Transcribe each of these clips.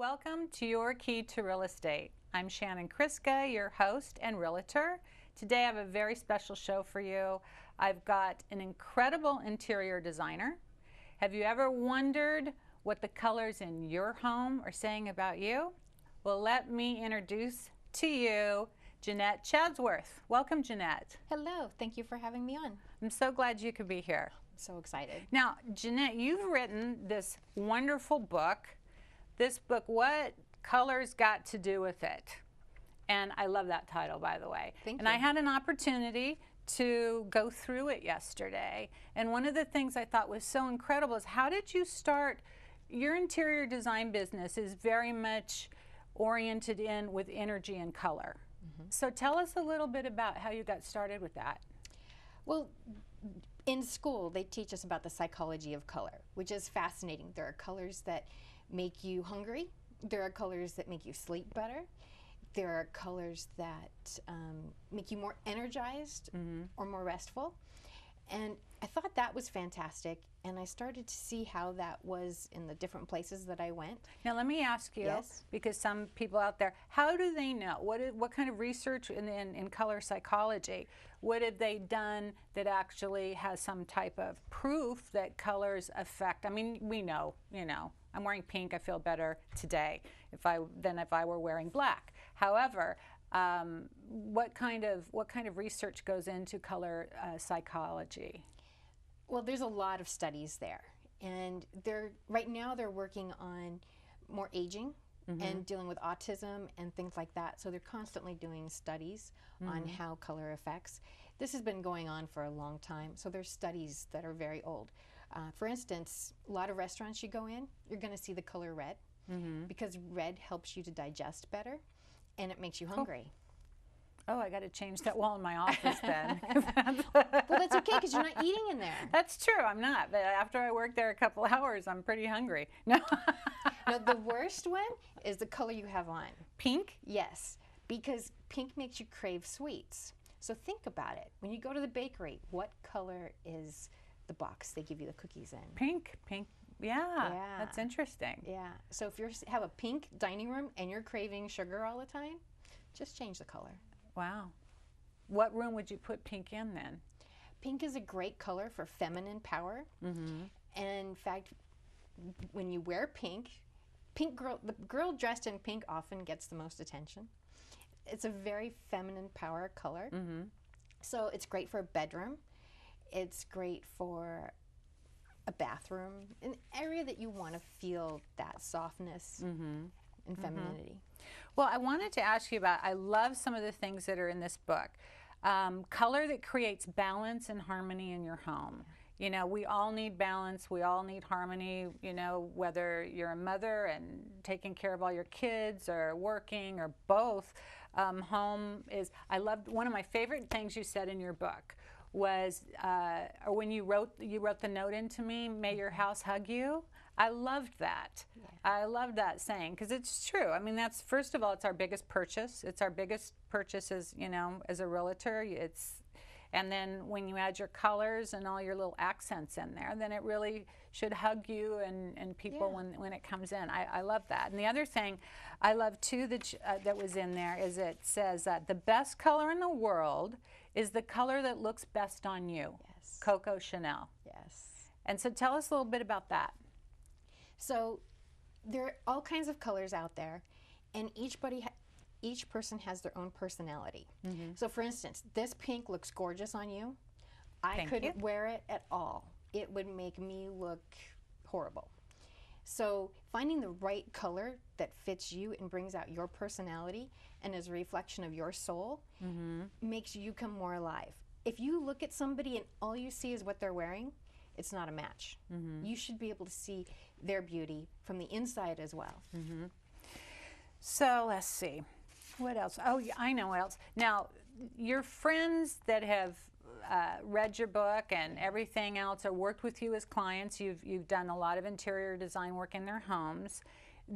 welcome to Your Key to Real Estate. I'm Shannon Kriska, your host and realtor. Today I have a very special show for you. I've got an incredible interior designer. Have you ever wondered what the colors in your home are saying about you? Well, let me introduce to you Jeanette Chadsworth. Welcome, Jeanette. Hello, thank you for having me on. I'm so glad you could be here. I'm so excited. Now, Jeanette, you've written this wonderful book. This book, What Colors Got to Do with It? And I love that title, by the way. Thank you. I had an opportunity to go through it yesterday. And one of the things I thought was so incredible is, how did you start? Your interior design business is very much oriented in with energy and color. So tell us a little bit about how you got started with that. Well, in school, they teach us about the psychology of color, which is fascinating. There are colors that make you hungry. There are colors that make you sleep better. There are colors that make you more energized or more restful. And I thought that was fantastic, and I started to see how that was in the different places that I went. Now let me ask you, Yes. because some people out there, how do they know? What kind of research in color psychology? What have they done that actually has some type of proof that colors affect? I mean, we know, I'm wearing pink, I feel better today than if I were wearing black. However, what kind of research goes into color psychology? Well, there's a lot of studies there, and right now they're working on more aging and dealing with autism and things like that. So they're constantly doing studies on how color affects. This has been going on for a long time, so there's studies that are very old. For instance, a lot of restaurants you go in, you're going to see the color red because red helps you to digest better, and it makes you hungry. Oh, I got to change that wall in my office then. Well, that's okay because you're not eating in there. That's true, I'm not. But after I work there a couple hours, I'm pretty hungry. No. No, the worst one is the color you have on. Pink? Yes, because pink makes you crave sweets. So think about it. When you go to the bakery, what color is the box they give you the cookies in? Pink. Yeah, Yeah. that's interesting. Yeah. So if you have a pink dining room and you're craving sugar all the time, just change the color. Wow. What room would you put pink in then? Pink is a great color for feminine power. And in fact, when you wear pink, the girl dressed in pink often gets the most attention. It's a very feminine power color. So it's great for a bedroom. It's great for a bathroom, an area that you want to feel that softness and femininity. Well, I wanted to ask you about, I love some of the things that are in this book. Color that creates balance and harmony in your home. You know, we all need balance, we all need harmony, whether you're a mother and taking care of all your kids or working or both. Home is, I loved, one of my favorite things you said in your book was, or when you wrote the note into me, may your house hug you. I loved that. Yeah. I love that saying, because it's true. I mean, that's, first of all, it's our biggest purchase. It's our biggest purchase as, as a realtor. And then when you add your colors and all your little accents in there, then it really should hug you and people when it comes in. I love that. And the other thing I love too that was in there is it says that the best color in the world is the color that looks best on you. Yes. Coco Chanel. Yes. And so tell us a little bit about that. So there are all kinds of colors out there, and each person has their own personality. So for instance, this pink looks gorgeous on you. I couldn't wear it at all. It would make me look horrible. So finding the right color that fits you and brings out your personality and is a reflection of your soul makes you come more alive. If you look at somebody and all you see is what they're wearing, it's not a match. You should be able to see their beauty from the inside as well. So let's see. What else? Oh, yeah, I know what else. Now, your friends that have read your book and everything else, or worked with you as clients, you've done a lot of interior design work in their homes.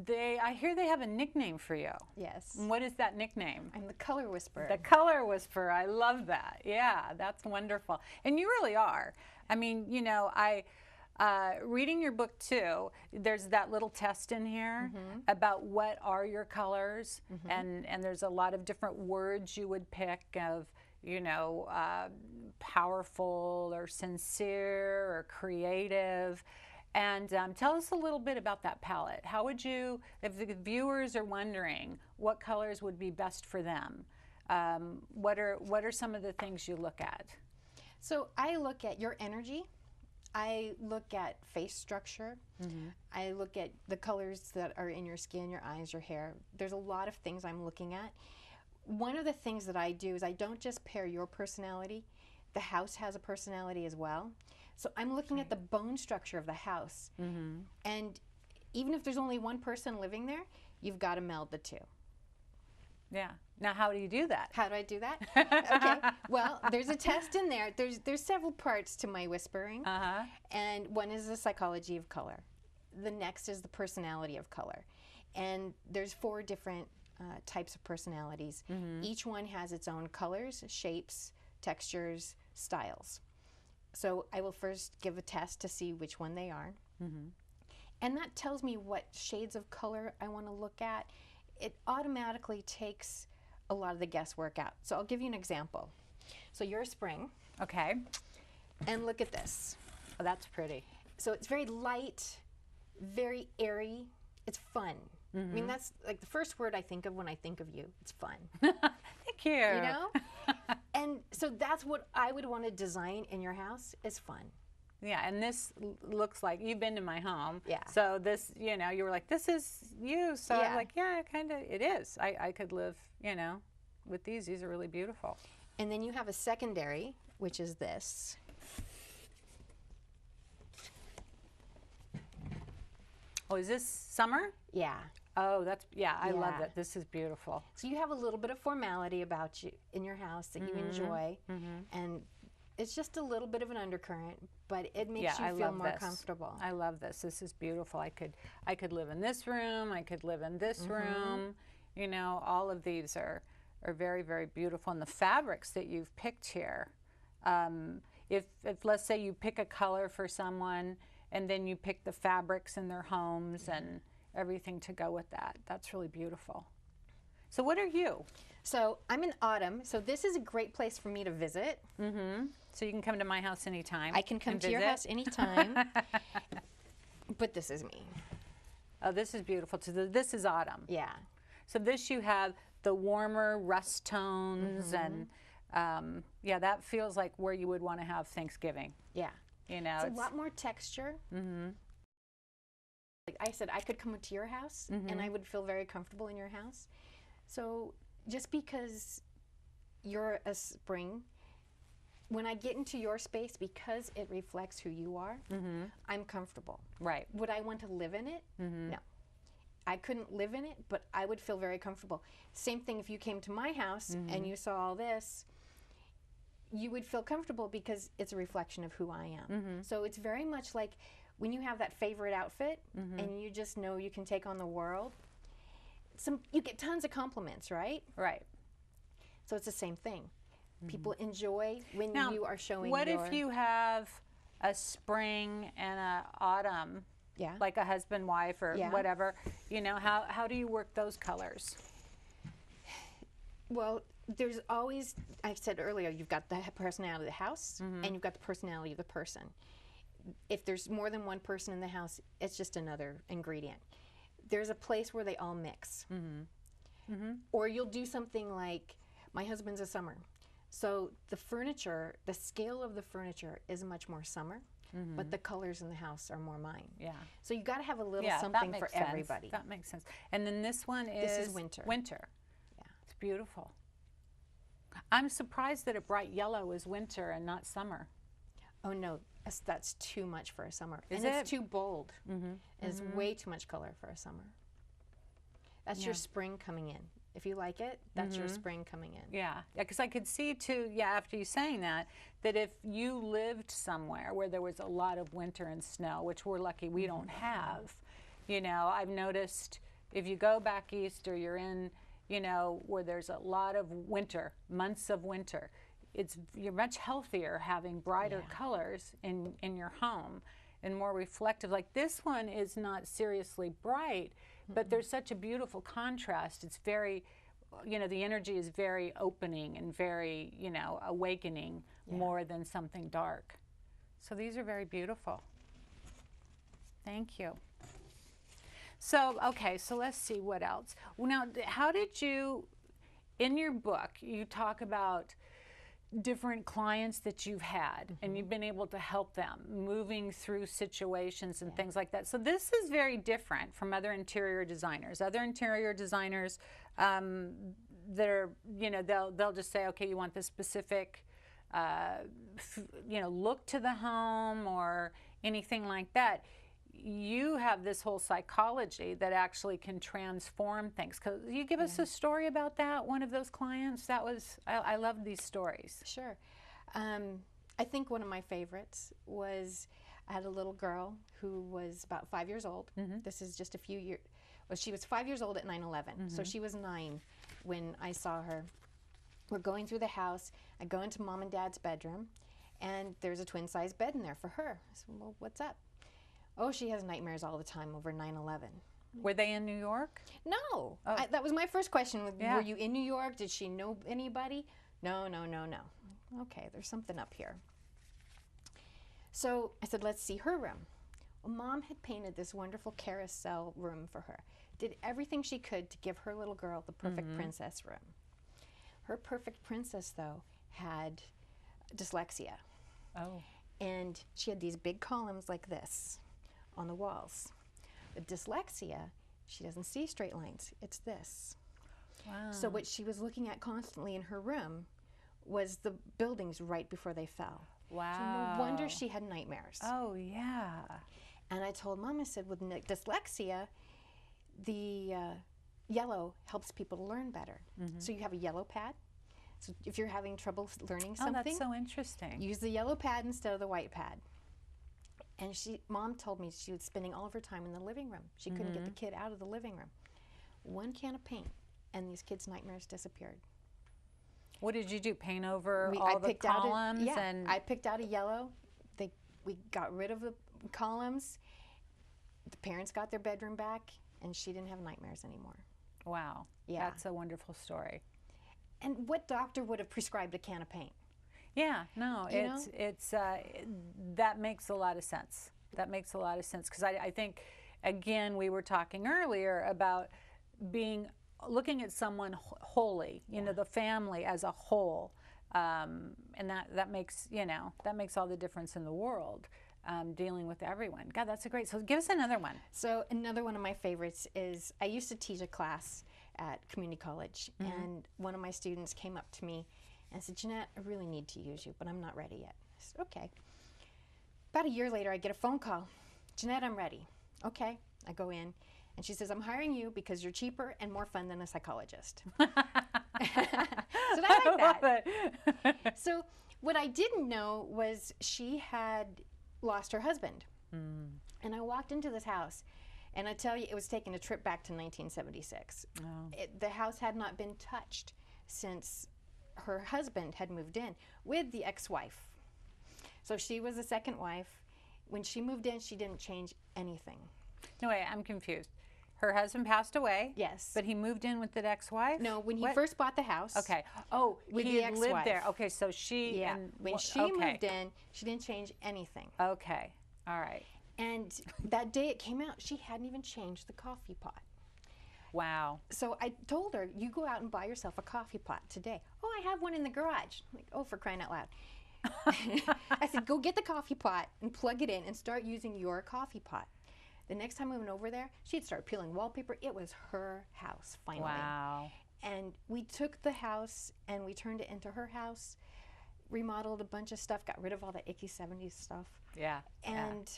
I hear they have a nickname for you. Yes. What is that nickname? I'm the color whisperer. The color whisperer. I love that. Yeah, that's wonderful. And you really are. I mean, reading your book too, there's that little test in here about what are your colors, and there's a lot of different words you would pick of, you know, powerful or sincere or creative. And tell us a little bit about that palette. How would you, if the viewers are wondering what colors would be best for them, what are some of the things you look at? So I look at your energy. I look at face structure. I look at the colors that are in your skin, your eyes, your hair. There's a lot of things I'm looking at. One of the things that I do is I don't just pair your personality. The house has a personality as well. So I'm looking at the bone structure of the house. And even if there's only one person living there, you've got to meld the two. Yeah. Now, how do you do that? How do I do that? Okay. Well, there's a test in there. There's several parts to my whispering. And one is the psychology of color. The next is the personality of color. And there's 4 different types of personalities. Each one has its own colors, shapes, textures, styles. So I will first give a test to see which one they are. And that tells me what shades of color I want to look at. It automatically takes a lot of the guesswork out. So I'll give you an example. So you're a spring. Okay. And look at this. Oh, that's pretty. So it's very light, very airy. It's fun. I mean, that's like the first word I think of when I think of you. It's fun. Thank you. You know? And so that's what I would want to design in your house is fun. Yeah, and this looks like, you've been to my home. Yeah. So this, you know, you were like, this is you. So I'm like, yeah, kind of, it is. I could live, you know, with these. These are really beautiful. And then you have a secondary, which is this. Oh, is this summer? Yeah. Oh, that's, yeah, I love that. This is beautiful. So you have a little bit of formality about you in your house that you enjoy. And it's just a little bit of an undercurrent, but it makes you feel more comfortable. I love this. This is beautiful. I could live in this room. I could live in this room. You know, all of these are very, very beautiful. And the fabrics that you've picked here, if let's say you pick a color for someone and then you pick the fabrics in their homes and everything to go with that, that's really beautiful. So what are you? So I'm in autumn, so this is a great place for me to visit. So you can come to my house anytime. I can come to your house anytime. But this is me. Oh, this is beautiful. So this is autumn. Yeah. So this you have the warmer rust tones and yeah, that feels like where you would want to have Thanksgiving. Yeah. You know, it's a lot more texture. Like I said, I could come to your house and I would feel very comfortable in your house. So just because you're a spring, when I get into your space, because it reflects who you are, I'm comfortable. Right. Would I want to live in it? No. I couldn't live in it, but I would feel very comfortable. Same thing if you came to my house and you saw all this, you would feel comfortable because it's a reflection of who I am. So it's very much like when you have that favorite outfit and you just know you can take on the world, you get tons of compliments, right? Right. So it's the same thing. People enjoy when you are showing what if you have a spring and an autumn, like a husband, wife, or whatever, you know, how do you work those colors? Well, there's always, I said earlier, you've got the personality of the house and you've got the personality of the person. If there's more than one person in the house, it's just another ingredient. There's a place where they all mix. Or you'll do something like, my husband's a summer. So the furniture, the scale of the furniture is much more summer, but the colors in the house are more mine. Yeah. So you got to have a little something for everybody. That makes sense. And then this one is, this is winter. Winter. Yeah. It's beautiful. I'm surprised that a bright yellow is winter and not summer. Oh no, that's too much for a summer. Is It's too bold. It's way too much color for a summer. That's your spring coming in. If you like it, that's your spring coming in. Yeah, because I could see too, after you saying that if you lived somewhere where there was a lot of winter and snow, which we're lucky we don't have, you know, I've noticed if you go back east or you're in, you know, where there's a lot of winter, months of winter, you're much healthier having brighter colors in your home. and more reflective. Like this one is not seriously bright, but there's such a beautiful contrast. It's very, you know, the energy is very opening and very, you know, awakening more than something dark. So these are very beautiful. Thank you. So, okay, so let's see what else. Now, how did you, in your book, you talk about different clients that you've had and you've been able to help them moving through situations and things like that. So this is very different from other interior designers. Other interior designers that are, you know, they'll just say, okay, you want this specific, you know, look to the home or anything like that. You have this whole psychology that actually can transform things. Could you give us a story about that? One of those clients? That was, I love these stories. Sure. I think one of my favorites was, I had a little girl who was about 5 years old. This is just a few years, well, she was 5 years old at 9/11. So she was 9 when I saw her. We're going through the house. I go into Mom and Dad's bedroom, and there's a twin-size bed in there for her. I said, well, what's up? Oh, she has nightmares all the time over 9/11. Were they in New York? No. Oh. That was my first question. Were you in New York? Did she know anybody? No, no, no, no. Okay, there's something up here. So I said, let's see her room. Well, Mom had painted this wonderful carousel room for her. Did everything she could to give her little girl the perfect princess room. Her perfect princess, though, had dyslexia. Oh. And she had these big columns like this on the walls. The dyslexia, she doesn't see straight lines. It's this. Wow. So what she was looking at constantly in her room was the buildings right before they fell. Wow. So no wonder she had nightmares. Oh, yeah. And I told Mom, I said, with dyslexia, the yellow helps people to learn better. So you have a yellow pad. So if you're having trouble learning something, oh, that's so interesting. use the yellow pad instead of the white pad. And Mom told me she was spending all of her time in the living room. She couldn't get the kid out of the living room. One can of paint, and these kids' nightmares disappeared. What did you do? Paint over all the columns? And I picked out a yellow. We got rid of the columns. The parents got their bedroom back, and she didn't have nightmares anymore. wow. Yeah. That's a wonderful story. And what doctor would have prescribed a can of paint? Yeah, no, that makes a lot of sense. That makes a lot of sense because I think, again, we were talking earlier about looking at someone wholly, you know, the family as a whole, and that makes, you know, that makes all the difference in the world. Dealing with everyone. God, that's a great. So give us another one. So another one of my favorites is, I used to teach a class at community college, and one of my students came up to me and said, Jeanette, I really need to use you, but I'm not ready yet. I said, okay. About a year later, I get a phone call. Jeanette, I'm ready. Okay. I go in, and she says, I'm hiring you because you're cheaper and more fun than a psychologist. So I like that. So what I didn't know was she had lost her husband. And I walked into this house, and I tell you, it was taking a trip back to 1976. Oh. The house had not been touched since her husband had moved in with the ex-wife. So she was the second wife. When she moved in, she didn't change anything. No, wait, I'm confused. Her husband passed away. Yes. But he moved in with the ex-wife? No, when he first bought the house. Okay. Oh, with he the lived ex-wife. there. Okay, so she. Yeah. And, when she moved in, she didn't change anything. Okay. All right. And that day it came out, she hadn't even changed the coffee pot. Wow. So I told her, you go out and buy yourself a coffee pot today. Oh, I have one in the garage. I'm like, oh, for crying out loud. I said, go get the coffee pot and plug it in and start using your coffee pot. The next time I went over there, she'd start peeling wallpaper. It was her house, finally. Wow. And we took the house and we turned it into her house, remodeled a bunch of stuff, got rid of all the icky 70s stuff. Yeah. And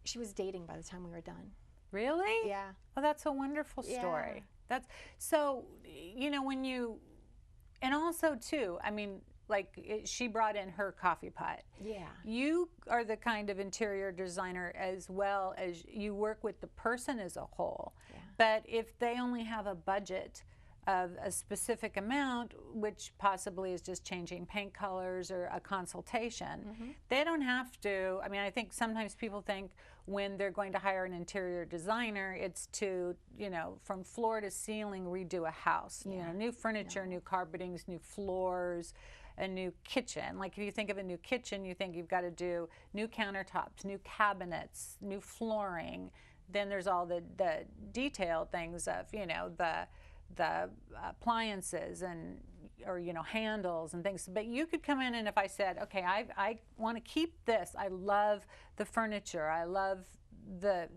she was dating by the time we were done. Really? Yeah. Oh, that's a wonderful story. Yeah. That's so, you know, when you, and also too, I mean, like she brought in her coffee pot. Yeah. You are the kind of interior designer as well as you work with the person as a whole. Yeah. But if they only have a budget of a specific amount, which possibly is just changing paint colors or a consultation. They don't have to, I mean, I think sometimes people think when they're going to hire an interior designer, it's to, you know, from floor to ceiling redo a house. You know, new furniture, new carpetings, new floors, a new kitchen. Like if you think of a new kitchen, you think you've got to do new countertops, new cabinets, new flooring. Then there's all the detailed things of, you know, the appliances and, or, you know, handles and things. But you could come in, and if I said, okay, I want to keep this, I love the furniture, I love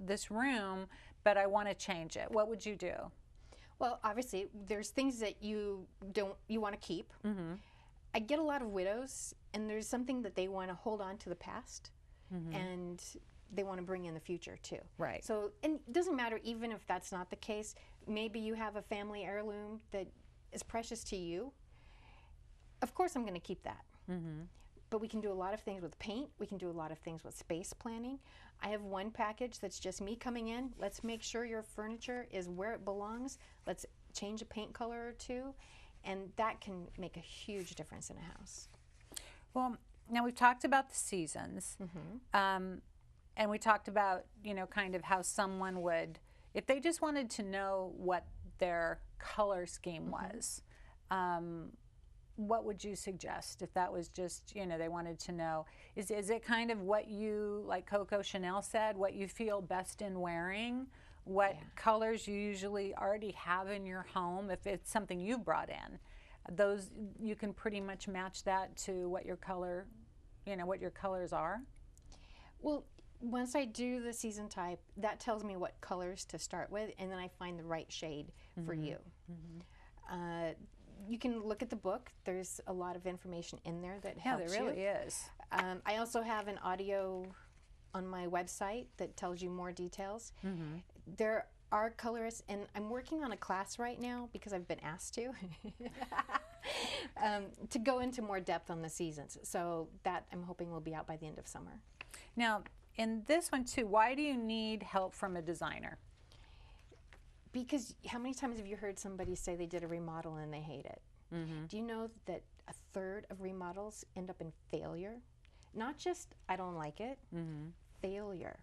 this room, but I want to change it, what would you do? Well, obviously, there's things that you want to keep. I get a lot of widows, and there's something that they want to hold on to the past, and they want to bring in the future too. Right. So, and it doesn't matter even if that's not the case. Maybe you have a family heirloom that is precious to you. Of course I'm going to keep that. But we can do a lot of things with paint. We can do a lot of things with space planning. I have one package that's just me coming in. Let's make sure your furniture is where it belongs. Let's change a paint color or two. And that can make a huge difference in a house. Well, now we've talked about the seasons. And we talked about, you know, kind of how someone would, if they just wanted to know what their color scheme was, what would you suggest if that was just, you know, they wanted to know? Is it kind of what you, like Coco Chanel said, what you feel best in wearing? What colors you usually already have in your home, if it's something you brought in? Those, you can pretty much match that to what your color, you know, what your colors are? Well, once I do the season type, that tells me what colors to start with, and then I find the right shade for you. You can look at the book. There's a lot of information in there that helps you. Yeah, there really is. I also have an audio on my website that tells you more details. There are colorists, and I'm working on a class right now because I've been asked to go into more depth on the seasons. So that I'm hoping will be out by the end of summer. Now, in this one too, why do you need help from a designer? Because how many times have you heard somebody say they did a remodel and they hate it? Do you know that a third of remodels end up in failure? Not just, I don't like it, failure.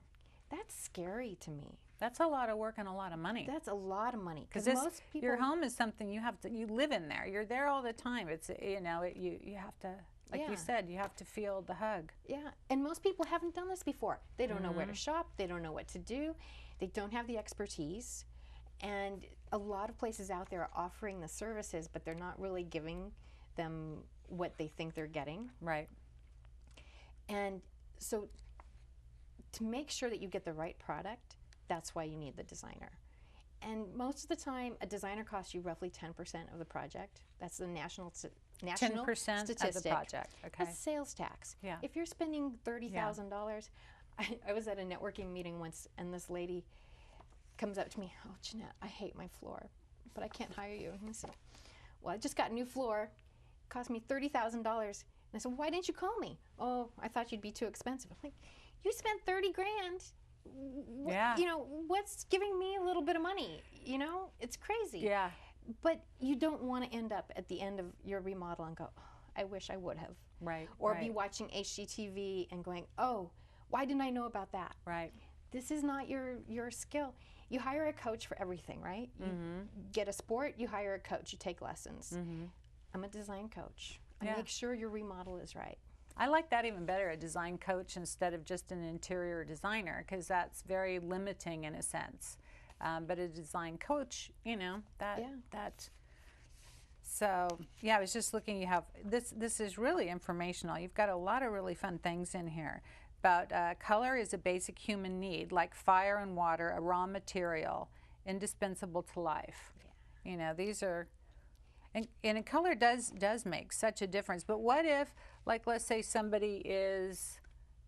That's scary to me. That's a lot of work and a lot of money. That's a lot of money. Because most people, your home is something you have to, you live in there. You're there all the time. It's, you know, you have to, like you said, you have to feel the hug. Yeah, and most people haven't done this before. They don't know where to shop. They don't know what to do. They don't have the expertise. And a lot of places out there are offering the services, but they're not really giving them what they think they're getting. Right. And so to make sure that you get the right product, that's why you need the designer. And most of the time, a designer costs you roughly 10% of the project. That's the national 10% statistic of the project. Okay. That's sales tax. Yeah. If you're spending $30,000, I was at a networking meeting once, and this lady comes up to me, "Oh, Jeanette, I hate my floor, but I can't hire you." And I said, "Well, I just got a new floor. It cost me $30,000. And I said, "Why didn't you call me?" "Oh, I thought you'd be too expensive." I'm like, "You spent 30 grand. You know, what's giving me a little bit of money? You know, it's crazy." Yeah. But you don't want to end up at the end of your remodel and go, "Oh, I wish I would have." Right. Or be watching HGTV and going, "Oh, why didn't I know about that?" Right. This is not your skill. You hire a coach for everything, right? You get a sport, you hire a coach, you take lessons. I'm a design coach. I make sure your remodel is right. I like that even better, a design coach instead of just an interior designer, because that's very limiting in a sense. But a design coach, you know, that. So yeah, I was just looking. You have this is really informational. You've got a lot of really fun things in here. About color is a basic human need, like fire and water, a raw material, indispensable to life. Yeah. You know, these are, and color does make such a difference. But what if, like, let's say somebody is,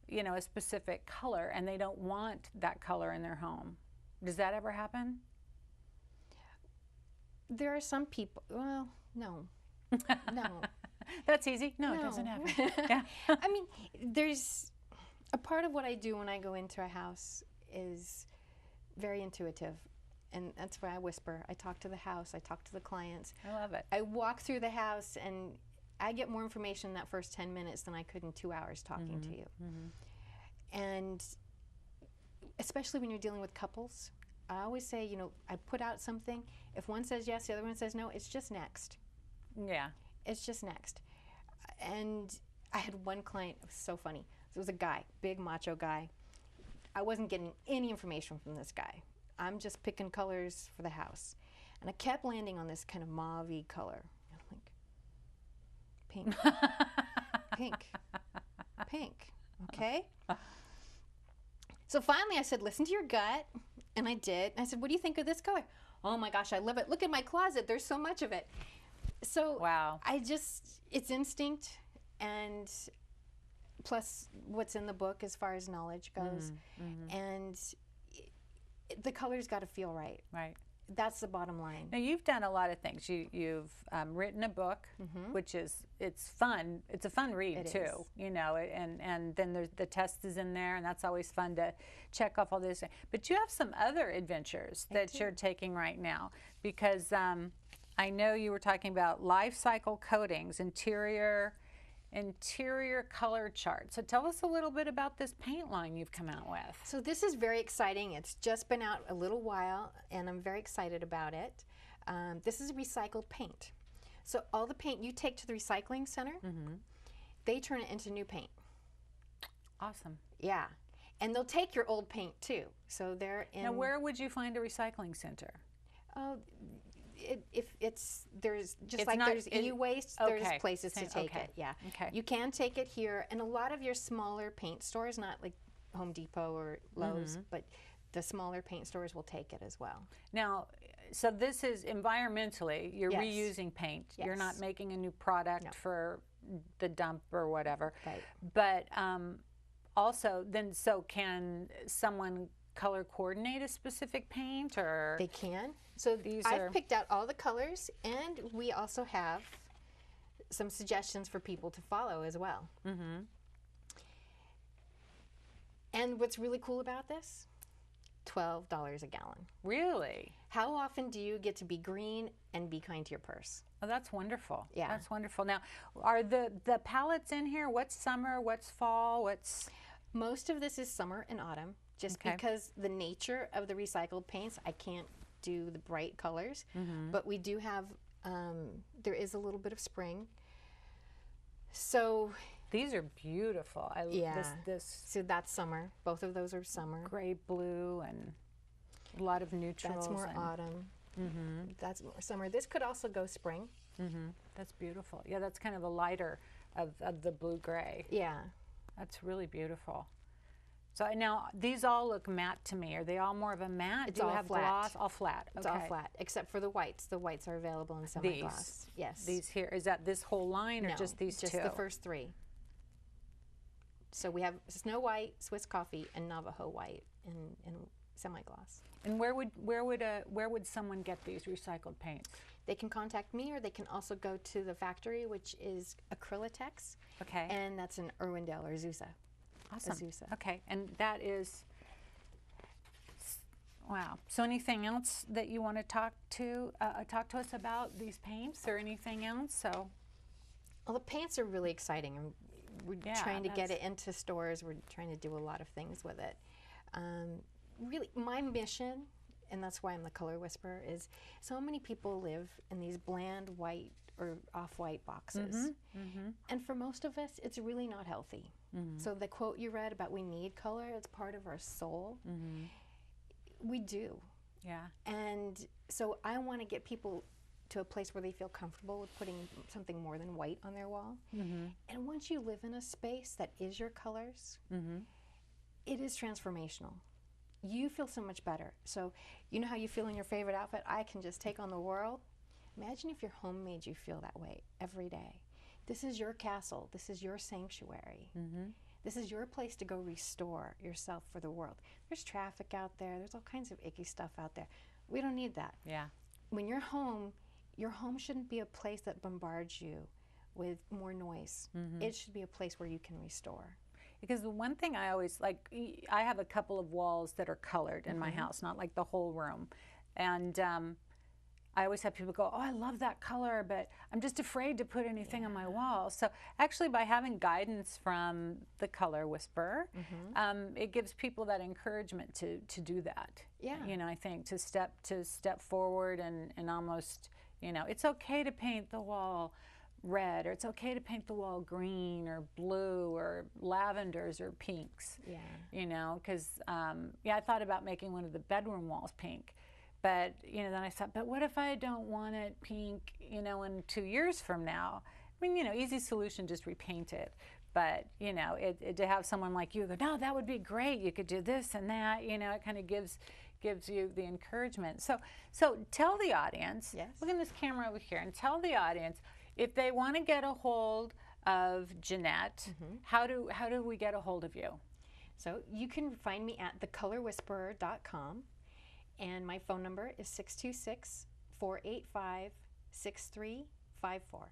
you know, a specific color and they don't want that color in their home? Does that ever happen? There are some people, well, no. No. That's easy. No, it doesn't happen. Yeah. I mean, there's a part of what I do when I go into a house is very intuitive. And that's why I whisper. I talk to the house. I talk to the clients. I love it. I walk through the house, and I get more information in that first 10 minutes than I could in 2 hours talking to you. And especially when you're dealing with couples, I always say, you know, I put out something. If one says yes, the other one says no, it's just next. Yeah. It's just next. And I had one client, it was so funny. It was a guy, big macho guy. I wasn't getting any information from this guy. I'm just picking colors for the house. And I kept landing on this kind of mauve-y color. And I'm like, pink, pink, pink, okay? So finally I said, listen to your gut. And I did. I said, what do you think of this color? Oh my gosh, I love it. Look at my closet. There's so much of it. So wow. It's instinct, and plus what's in the book as far as knowledge goes. And the color's got to feel right. Right. That's the bottom line. Now you've done a lot of things. You've written a book, which it's fun. It's a fun read too. You know, and then there's the test is in there, and that's always fun to check off all this. But you have some other adventures that you're taking right now, because I know you were talking about life cycle coatings, interior color chart. So tell us a little bit about this paint line you've come out with. So this is very exciting. It's just been out a little while, and I'm very excited about it. This is recycled paint. So all the paint you take to the recycling center, they turn it into new paint. Awesome. Yeah. And they'll take your old paint too. So they're in... Now where would you find a recycling center? Oh, there's e-waste, there's places to take it. Yeah. Okay. You can take it here, and a lot of your smaller paint stores, not like Home Depot or Lowe's, but the smaller paint stores will take it as well. Now, so this is environmentally, you're reusing paint. You're not making a new product for the dump or whatever. Right. But also, then, so can someone color coordinate a specific paint, or? They can. So I've picked out all the colors, and we also have some suggestions for people to follow as well. And what's really cool about this? $12 a gallon. Really? How often do you get to be green and be kind to your purse? Oh, that's wonderful. Yeah. That's wonderful. Now, are the palettes in here, what's summer, what's fall, what's? Most of this is summer and autumn, just because the nature of the recycled paints, I can't do the bright colors, but we do have, there is a little bit of spring. So these are beautiful. This so that's summer. Both of those are summer. Gray, blue, and a lot of neutrals. That's more autumn. That's more summer. This could also go spring. That's beautiful. Yeah, that's kind of a lighter of the blue-gray. Yeah. That's really beautiful. So now these all look matte to me. Are they all more of a matte? It's Do you all have flat. gloss? All flat. It's all flat, except for the whites. The whites are available in semi-gloss. Yes. These here, is that this whole line, or just these two? Just the first three. So we have Snow White, Swiss Coffee, and Navajo White in semi-gloss. And where would someone get these recycled paints? They can contact me, or they can also go to the factory, which is Acrylatex. Okay. And that's in Irwindale or Azusa. Awesome. Azusa. Okay, and that is, wow. So anything else that you want to talk to us about these paints, or anything else? So, well, the paints are really exciting. We're trying to get it into stores. We're trying to do a lot of things with it. Really, my mission, and that's why I'm the color whisperer, is so many people live in these bland white or off-white boxes. And for most of us, it's really not healthy. So the quote you read about we need color, it's part of our soul. We do. Yeah. And so I want to get people to a place where they feel comfortable with putting something more than white on their wall. And once you live in a space that is your colors, it is transformational. You feel so much better. So you know how you feel in your favorite outfit? I can just take on the world. Imagine if your home made you feel that way every day. This is your castle. This is your sanctuary. This is your place to go restore yourself for the world. There's traffic out there. There's all kinds of icky stuff out there. We don't need that. Yeah. When you're home, your home shouldn't be a place that bombards you with more noise. It should be a place where you can restore. Because the one thing I always like, I have a couple of walls that are colored in my house, not like the whole room. And I always have people go, oh, I love that color, but I'm just afraid to put anything on my wall. So actually, by having guidance from the color whisperer, it gives people that encouragement to do that. Yeah. You know, I think to step forward and almost, you know, it's okay to paint the wall red, or it's okay to paint the wall green or blue or lavenders or pinks. Yeah. You know, because I thought about making one of the bedroom walls pink. But, you know, then I thought, but what if I don't want it pink, you know, in 2 years from now? I mean, you know, easy solution, just repaint it. But, you know, to have someone like you go, no, that would be great. You could do this and that, you know, it kind of gives you the encouragement. So tell the audience, look in this camera over here, and tell the audience, if they want to get a hold of Jeanette, how do we get a hold of you? So you can find me at thecolorwhisperer.com. And my phone number is 626-485-6354.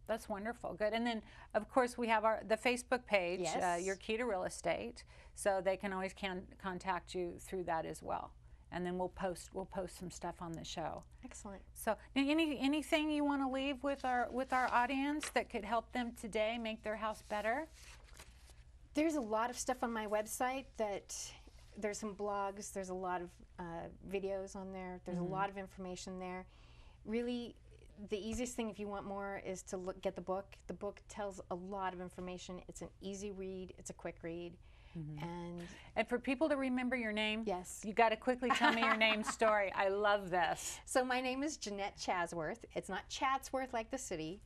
That's wonderful. Good. And then, of course, we have the Facebook page, Your Key to Real Estate, so they can always contact you through that as well. And then we'll post some stuff on the show. Excellent. So, anything you want to leave with our audience that could help them today make their house better? There's a lot of stuff on my website there's some blogs, there's a lot of videos on there, there's a lot of information there. Really, the easiest thing if you want more is to get the book. The book tells a lot of information. It's an easy read, it's a quick read. And for people to remember your name, yes, you got to quickly tell me your name story. I love this. So my name is Jeanette Chadsworth. It's not Chadsworth like the city.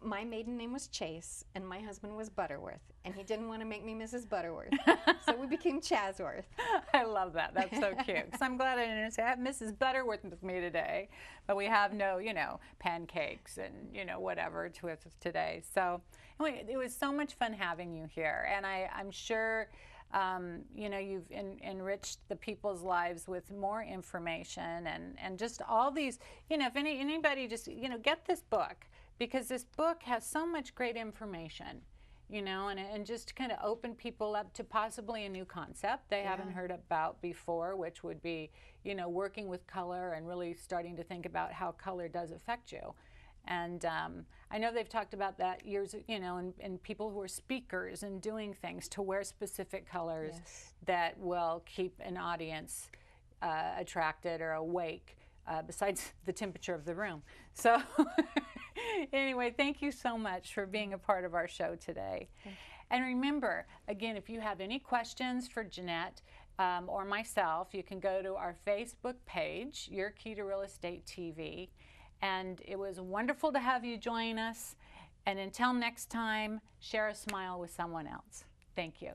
My maiden name was Chase, and my husband was Butterworth, and he didn't want to make me Mrs. Butterworth, so we became Chadsworth. I love that. That's so cute. Because I'm glad I didn't say I have Mrs. Butterworth with me today, but we have no, you know, pancakes and, you know, whatever with us today. So anyway, it was so much fun having you here, and I'm sure. You know, you've enriched the people's lives with more information and just all these, you know, if anybody just, you know, get this book, because this book has so much great information, you know, and just kind of open people up to possibly a new concept they haven't heard about before, which would be, you know, working with color and really starting to think about how color does affect you. And I know they've talked about that years, you know, and people who are speakers and doing things to wear specific colors that will keep an audience attracted or awake, besides the temperature of the room. So anyway, thank you so much for being a part of our show today. And remember, again, if you have any questions for Jeanette or myself, you can go to our Facebook page, Your Key to Real Estate TV. And it was wonderful to have you join us. And until next time, share a smile with someone else. Thank you.